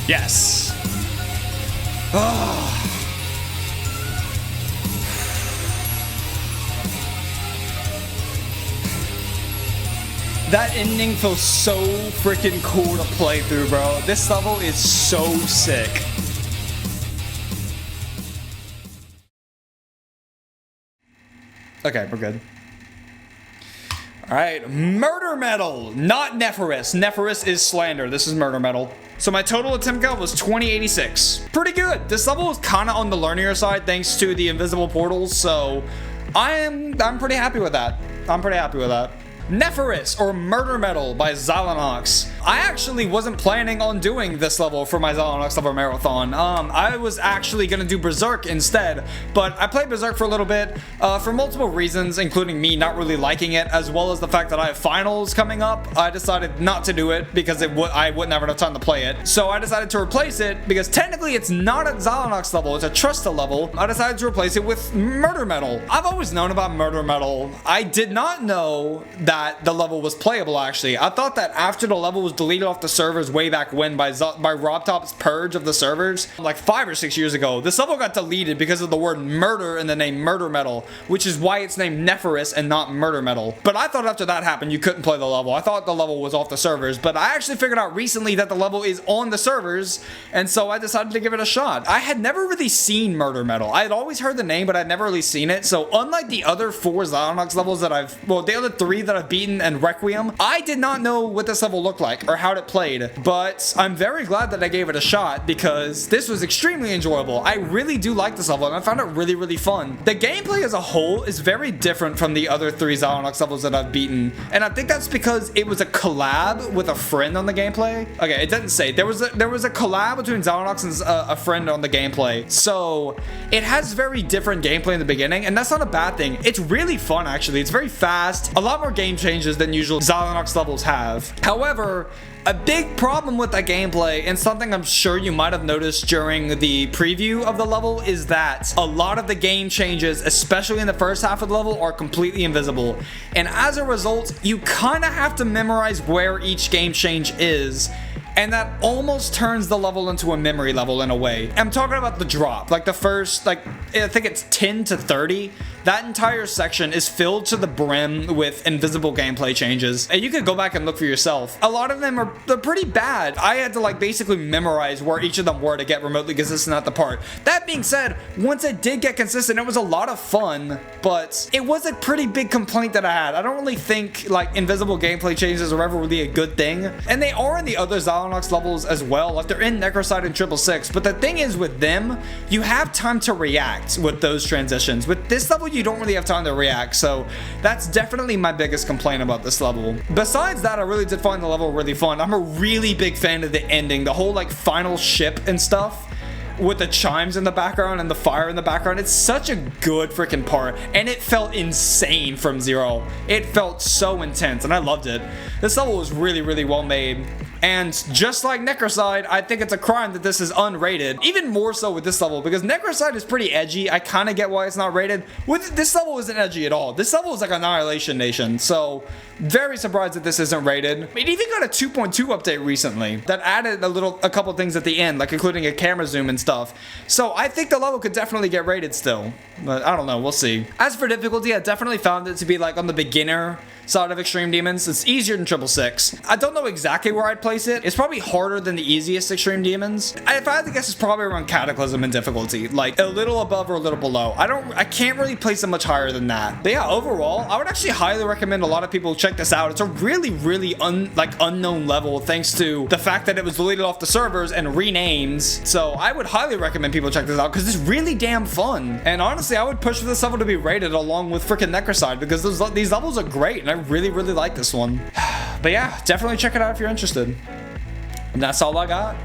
Yes. That ending feels so freaking cool to play through, bro. This level is so sick. Okay, we're good. Alright, Murder Metal, not Neferrous. Neferrous is Slander. This is Murder Metal. So my total attempt count was 2086. Pretty good. This level is kind of on the learnier side thanks to the invisible portals, so I'm pretty happy with that. Neferrous, or Murder Metal by Zylenox. I actually wasn't planning on doing this level for my Zylenox Level Marathon. I was actually gonna do Berserk instead, but I played Berserk for a little bit for multiple reasons, including me not really liking it, as well as the fact that I have finals coming up. I decided not to do it because I wouldn't have enough time to play it. So I decided to replace it because technically it's not a Zylenox level, it's a Trusta level. I decided to replace it with Murder Metal. I've always known about Murder Metal. I did not know that the level was playable, actually. I thought that after the level was deleted off the servers way back when by RobTop's purge of the servers, like 5 or 6 years ago, this level got deleted because of the word murder in the name Murder Metal, which is why it's named Neferrous and not Murder Metal. But I thought after that happened, you couldn't play the level. I thought the level was off the servers, but I actually figured out recently that the level is on the servers, and so I decided to give it a shot. I had never really seen Murder Metal. I had always heard the name, but I'd never really seen it, so unlike the other 4 Zylenox levels that the other 3 that I've beaten and Requiem, I did not know what this level looked like or how it played, but I'm very glad that I gave it a shot because this was extremely enjoyable. I really do like this level and I found it really, really fun. The gameplay as a whole is very different from the other 3 Zylenox levels that I've beaten, and I think that's because it was a collab with a friend on the gameplay. Okay, it doesn't say. There was a collab between Zylenox and a friend on the gameplay, so it has very different gameplay in the beginning, and that's not a bad thing. It's really fun, actually. It's very fast, a lot more game changes than usual Zylenox levels have. However, a big problem with that gameplay, and something I'm sure you might have noticed during the preview of the level, is that a lot of the game changes, especially in the first half of the level, are completely invisible. And as a result, you kind of have to memorize where each game change is, and that almost turns the level into a memory level in a way. I'm talking about the drop, like the first, I think it's 10 to 30. That entire section is filled to the brim with invisible gameplay changes, and you could go back and look for yourself. A lot of them they're pretty bad. I had to basically memorize where each of them were to get remotely consistent at the part. That being said, once it did get consistent, it was a lot of fun, but it was a pretty big complaint that I had. I don't really think invisible gameplay changes are ever really a good thing, and they are in the other Zylenox levels as well. They're in Necrocide and 666, but the thing is with them, you have time to react with those transitions. With this level, you don't really have time to react, so that's definitely my biggest complaint about this level. Besides that, I really did find the level really fun. I'm a really big fan of the ending, the whole final ship and stuff with the chimes in the background and the fire in the background. It's such a good freaking part, and it felt insane from zero. It felt so intense, and I loved it. This level was really, really well made. And just like Necrocide, I think it's a crime that this is unrated. Even more so with this level, because Necrocide is pretty edgy. I kind of get why it's not rated. With this level isn't edgy at all. This level is like Annihilation Nation, so very surprised that this isn't rated. It even got a 2.2 update recently that added a couple things at the end, like including a camera zoom and stuff. So I think the level could definitely get rated still, but I don't know, we'll see. As for difficulty, I definitely found it to be on the beginner side of Extreme Demons. It's easier than 666. I don't know exactly where I'd place it. It's probably harder than the easiest Extreme Demons. If I had to guess, it's probably around Cataclysm in difficulty, a little above or a little below. I can't really place it much higher than that. But yeah, overall, I would actually highly recommend a lot of people check this out. It's a really, really unknown level thanks to the fact that it was deleted off the servers and renamed. So I would highly recommend people check this out because it's really damn fun. And honestly, I would push for this level to be rated along with freaking Necrocide because these levels are great, and I really, really like this one. But yeah, definitely check it out if you're interested. And that's all I got.